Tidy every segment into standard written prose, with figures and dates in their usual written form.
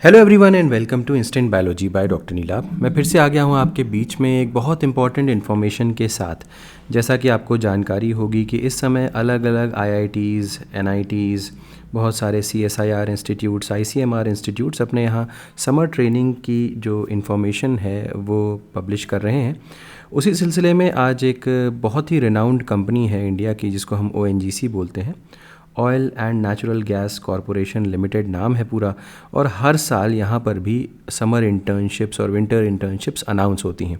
Hello everyone and welcome to instant biology by doctor Neelabh. मैं फिर से आ गया हूँ आपके बीच में एक बहुत इंपॉर्टेंट इन्फॉर्मेशन के साथ। जैसा कि आपको जानकारी होगी कि इस समय अलग अलग आईआईटीज़, एनआईटीज़, बहुत सारे सीएसआईआर इंस्टीट्यूट्स, आईसीएमआर इंस्टीट्यूट्स अपने यहाँ समर ट्रेनिंग की जो इन्फॉर्मेशन है वो पब्लिश कर रहे हैं। उसी सिलसिले में आज एक बहुत ही रिनाउंड कंपनी है इंडिया की जिसको हम ओएनजीसी बोलते हैं, oil and natural gas corporation limited नाम है पूरा। और हर साल यहाँ पर भी समर इंटर्नशिप्स और विंटर इंटर्नशिप्स अनाउंस होती हैं।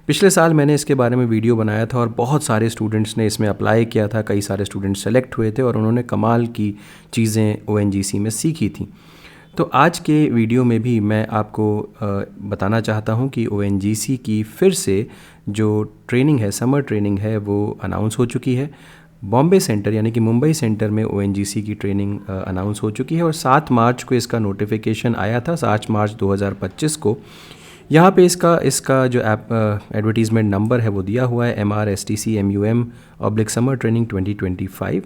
पिछले साल मैंने इसके बारे में वीडियो बनाया था और बहुत सारे स्टूडेंट्स ने इसमें अप्लाई किया था, कई सारे स्टूडेंट्स सेलेक्ट हुए थे और उन्होंने कमाल की चीज़ें ओएनजीसी में सीखी थी। तो आज के वीडियो में भी मैं आपको बताना चाहता हूँ कि ओएनजीसी की फिर से जो ट्रेनिंग है, समर ट्रेनिंग है, वो अनाउंस हो चुकी है। बॉम्बे सेंटर यानी कि मुंबई सेंटर में ओएनजीसी की ट्रेनिंग अनाउंस हो चुकी है और 7 मार्च को इसका नोटिफिकेशन आया था, 7 मार्च 2025 को। यहाँ पे इसका जो एडवर्टीज़मेंट नंबर है वो दिया हुआ है MRSTCMUM समर ट्रेनिंग 2025।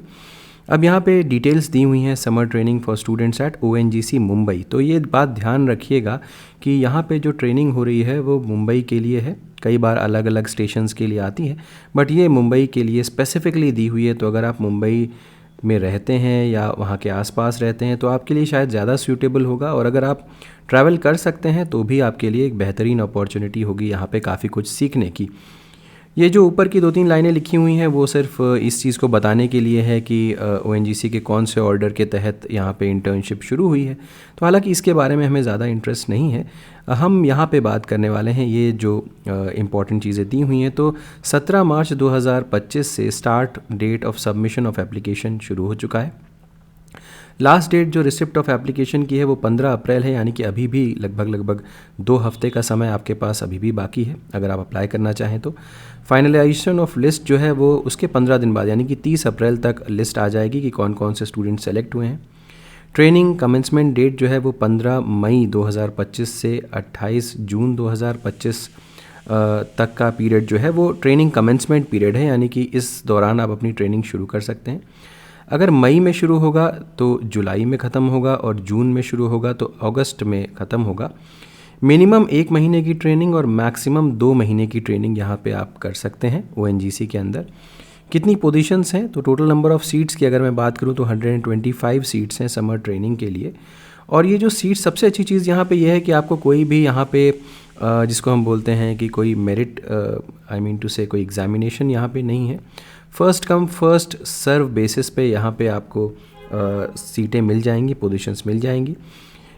अब यहाँ पे डिटेल्स दी हुई हैं summer training for students at ONGC Mumbai. तो ये बात ध्यान रखिएगा कि यहाँ पे जो ट्रेनिंग हो रही है वो मुंबई के लिए है। कई बार अलग अलग स्टेशंस के लिए आती है बट ये मुंबई के लिए स्पेसिफिकली दी हुई है। तो अगर आप मुंबई में रहते हैं या वहाँ के आसपास रहते हैं तो आपके लिए शायद ज़्यादा सूटेबल होगा, और अगर आप ट्रैवल कर सकते हैं तो भी आपके लिए एक बेहतरीन अपॉर्चुनिटी होगी यहाँ पे काफ़ी कुछ सीखने की। ये जो ऊपर की 2-3 लाइनें लिखी हुई हैं वो सिर्फ इस चीज़ को बताने के लिए है कि ओएनजीसी के कौन से ऑर्डर के तहत यहाँ पे इंटर्नशिप शुरू हुई है। तो हालांकि इसके बारे में हमें ज़्यादा इंटरेस्ट नहीं है, हम यहाँ पे बात करने वाले हैं ये जो इम्पॉर्टेंट चीज़ें दी हुई हैं। तो 17 मार्च 2025 से start date of submission of application शुरू हो चुका है। लास्ट डेट जो रिसिप्ट ऑफ एप्लीकेशन की है वो 15 अप्रैल है, यानी कि अभी भी लगभग 2 हफ्ते का समय आपके पास अभी भी बाकी है अगर आप अप्लाई करना चाहें तो। फाइनलाइजेशन ऑफ लिस्ट जो है वो उसके 15 दिन बाद यानी कि 30 अप्रैल तक लिस्ट आ जाएगी कि कौन कौन से स्टूडेंट सेलेक्ट हुए हैं। ट्रेनिंग कमेंसमेंट डेट जो है वो 15 मई 2025 से 28 जून 2025 तक का पीरियड जो है वो ट्रेनिंग कमेंसमेंट पीरियड है, यानी कि इस दौरान आप अपनी ट्रेनिंग शुरू कर सकते हैं। अगर मई में शुरू होगा तो जुलाई में ख़त्म होगा और जून में शुरू होगा तो अगस्त में ख़त्म होगा। मिनिमम 1 महीने की ट्रेनिंग और मैक्सिमम 2 महीने की ट्रेनिंग यहाँ पे आप कर सकते हैं ओएनजीसी के अंदर। कितनी पोजीशंस हैं, तो टोटल नंबर ऑफ़ सीट्स की अगर मैं बात करूँ तो 125 सीट्स हैं समर ट्रेनिंग के लिए। और ये जो सीट्स, सबसे अच्छी चीज़ यहाँ पे ये है कि आपको कोई भी यहाँ पे जिसको हम बोलते हैं कि कोई मेरिट कोई एग्जामिनेशन यहाँ पे नहीं है। First come first serve basis पे यहाँ पे आपको सीटें मिल जाएंगी, पोजीशंस मिल जाएंगी।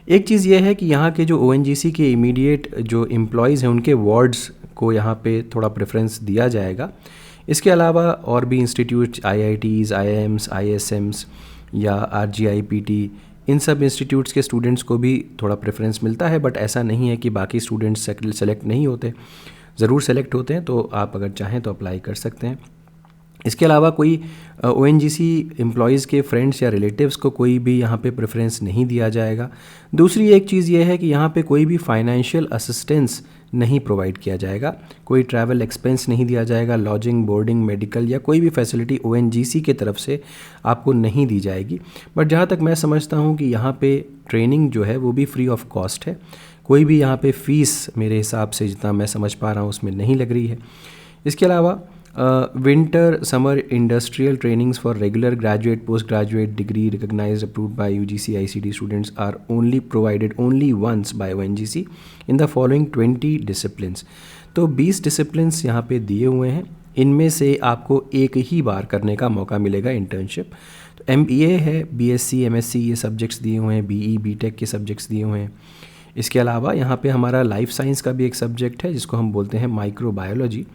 एक चीज़ ये है कि यहाँ के जो ओएनजीसी के इमीडिएट जो एम्प्लॉयज़ हैं उनके वार्ड्स को यहाँ पे थोड़ा प्रेफरेंस दिया जाएगा। इसके अलावा और भी इंस्टीट्यूट, आईआईटीज़, आईआईएम्स, आईएसएम्स या आरजीआईपीटी, इन सब इंस्टीट्यूट्स के स्टूडेंट्स को भी थोड़ा प्रेफरेंस मिलता है। बट ऐसा नहीं है कि बाकी स्टूडेंट्स सेलेक्ट नहीं होते, ज़रूर सेलेक्ट होते हैं। तो आप अगर चाहें तो अप्लाई कर सकते हैं। इसके अलावा कोई ओएनजीसी एम्प्लॉयज़ के फ्रेंड्स या रिलेटिव्स को कोई भी यहाँ पे प्रेफरेंस नहीं दिया जाएगा। दूसरी एक चीज़ ये है कि यहाँ पे कोई भी फाइनेंशियल असिस्टेंस नहीं प्रोवाइड किया जाएगा, कोई ट्रैवल एक्सपेंस नहीं दिया जाएगा, लॉजिंग, बोर्डिंग, मेडिकल या कोई भी फैसिलिटी ओएनजीसी के तरफ से आपको नहीं दी जाएगी। बट जहाँ तक मैं समझता हूँ कि यहाँ पे ट्रेनिंग जो है वो भी फ्री ऑफ कॉस्ट है। कोई भी यहाँ पे फ़ीस मेरे हिसाब से, जितना मैं समझ पा रहा हूँ, उसमें नहीं लग रही है। इसके अलावा winter summer industrial trainings for regular graduate postgraduate degree recognized approved by UGC ICD students are only provided only once by ONGC in the following 20 disciplines। तो 20 डिसिप्लिन्स यहाँ पे दिए हुए हैं, इनमें से आपको एक ही बार करने का मौका मिलेगा इंटर्नशिप। तो MBA है, BSc MSc ये सब्जेक्ट्स दिए हुए हैं, BE BTech के सब्जेक्ट्स दिए हुए हैं। इसके अलावा यहाँ पे हमारा लाइफ साइंस का भी एक सब्जेक्ट है जिसको हम बोलते हैं माइक्रोबायोलॉजी।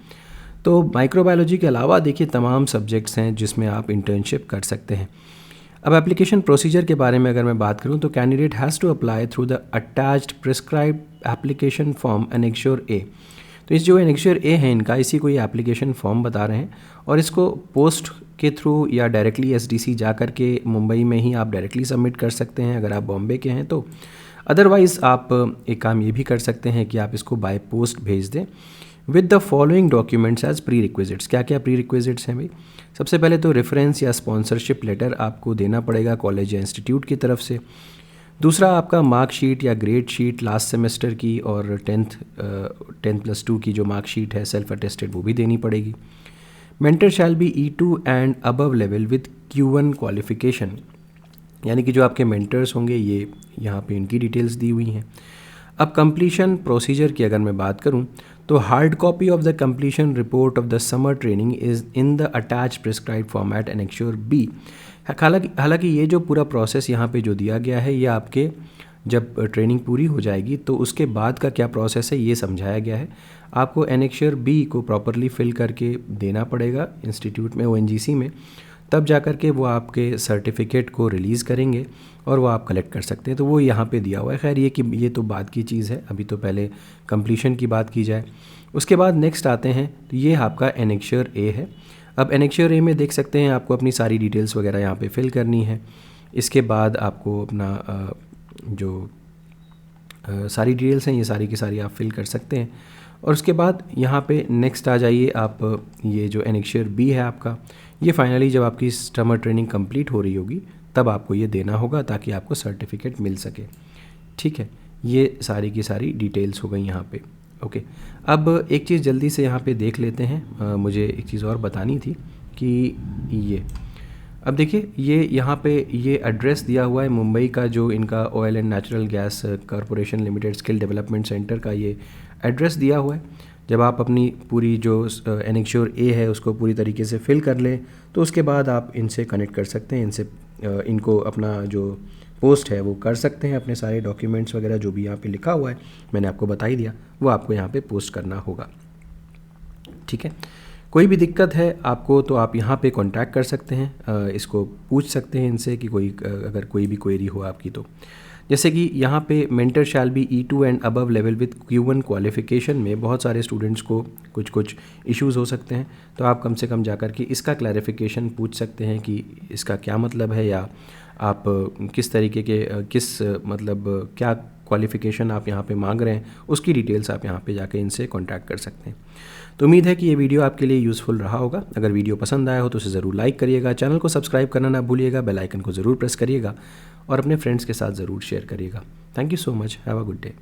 तो माइक्रोबायोलॉजी के अलावा देखिए तमाम सब्जेक्ट्स हैं जिसमें आप इंटर्नशिप कर सकते हैं। अब एप्लीकेशन प्रोसीजर के बारे में अगर मैं बात करूं तो candidate has to apply through the attached prescribed application form annexure A. तो इस जो एनेक्श्योर ए है इनका, इसी को ये एप्लीकेशन फॉर्म बता रहे हैं और इसको पोस्ट के थ्रू या डायरेक्टली SDC जा कर के मुंबई में ही आप डायरेक्टली सबमिट कर सकते हैं अगर आप बॉम्बे के हैं तो। अदरवाइज़ आप एक काम ये भी कर सकते हैं कि आप इसको बाय पोस्ट भेज दें with the following documents as prerequisites. क्या क्या प्री रिक्विजिट्स हैं भाई? सबसे पहले तो रेफरेंस या स्पॉन्सरशिप लेटर आपको देना पड़ेगा कॉलेज या इंस्टीट्यूट की तरफ से। दूसरा आपका मार्कशीट या ग्रेड शीट लास्ट सेमेस्टर की और 10+2 की जो मार्कशीट है सेल्फ अटेस्टेड वो भी देनी पड़ेगी। Mentor shall be E2 and above level with Q1 qualification, यानी कि जो आपके मेंटर्स होंगे ये यहाँ पे इनकी डिटेल्स दी हुई हैं। अब कंप्लीशन प्रोसीजर की अगर मैं बात करूँ तो hard copy of the completion report of the summer training is in the attach prescribe format annexure B. हालांकि ये जो पूरा प्रोसेस यहाँ पे जो दिया गया है ये आपके जब ट्रेनिंग पूरी हो जाएगी तो उसके बाद का क्या प्रोसेस है ये समझाया गया है। आपको एनेक्श्योर बी को प्रॉपरली फिल करके देना पड़ेगा इंस्टीट्यूट में, ONGC में, तब जा कर के वो आपके सर्टिफिकेट को रिलीज़ करेंगे और वो आप कलेक्ट कर सकते हैं। तो वो यहाँ पे दिया हुआ है। खैर ये तो बाद की चीज़ है, अभी तो पहले कंप्लीशन की बात की जाए। उसके बाद नेक्स्ट आते हैं तो ये आपका एनेक्श्योर ए है। अब एनेक्श्योर ए में देख सकते हैं आपको अपनी सारी डिटेल्स वगैरह यहाँ पे फिल करनी है। इसके बाद आपको अपना जो सारी डिटेल्स हैं ये सारी की सारी आप फिल कर सकते हैं। और उसके बाद यहाँ पे नेक्स्ट आ जाइए आप, ये जो एनेक्श्योर बी है आपका, ये फाइनली जब आपकी समर ट्रेनिंग कंप्लीट हो रही होगी तब आपको ये देना होगा ताकि आपको सर्टिफिकेट मिल सके। ठीक है, ये सारी की सारी डिटेल्स हो गई यहाँ पे। ओके, अब एक चीज़ जल्दी से यहाँ पे देख लेते हैं। मुझे एक चीज़ और बतानी थी कि ये अब देखिए ये यहाँ पे ये एड्रेस दिया हुआ है मुंबई का, जो इनका oil and natural gas corporation limited skill development centre का ये एड्रेस दिया हुआ है। जब आप अपनी पूरी जो एनेक्श्योर ए है उसको पूरी तरीके से फिल कर लें तो उसके बाद आप इनसे कनेक्ट कर सकते हैं, इनसे इनको अपना जो पोस्ट है वो कर सकते हैं। अपने सारे डॉक्यूमेंट्स वगैरह जो भी यहाँ पे लिखा हुआ है मैंने आपको बता ही दिया, वो आपको यहाँ पे पोस्ट करना होगा। ठीक है, कोई भी दिक्कत है आपको तो आप यहाँ पे कांटेक्ट कर सकते हैं, इसको पूछ सकते हैं इनसे कि अगर कोई भी क्वेरी हो आपकी तो। जैसे कि यहाँ पे mentor shall be E2 and above level with Q1 qualification में बहुत सारे स्टूडेंट्स को कुछ इश्यूज़ हो सकते हैं, तो आप कम से कम जाकर के इसका क्लैरिफिकेशन पूछ सकते हैं कि इसका क्या मतलब है, या आप किस तरीके के मतलब क्या क्वालिफ़िकेशन आप यहाँ पे मांग रहे हैं उसकी डिटेल्स आप यहाँ पे जाके इनसे कांटेक्ट कर सकते हैं। तो उम्मीद है कि ये वीडियो आपके लिए यूज़फुल रहा होगा। अगर वीडियो पसंद आया हो तो उसे ज़रूर लाइक करिएगा, चैनल को सब्सक्राइब करना ना भूलिएगा, बेल आइकन को ज़रूर प्रेस करिएगा और अपने फ्रेंड्स के साथ ज़रूर शेयर करिएगा। Thank you so much, have a good day.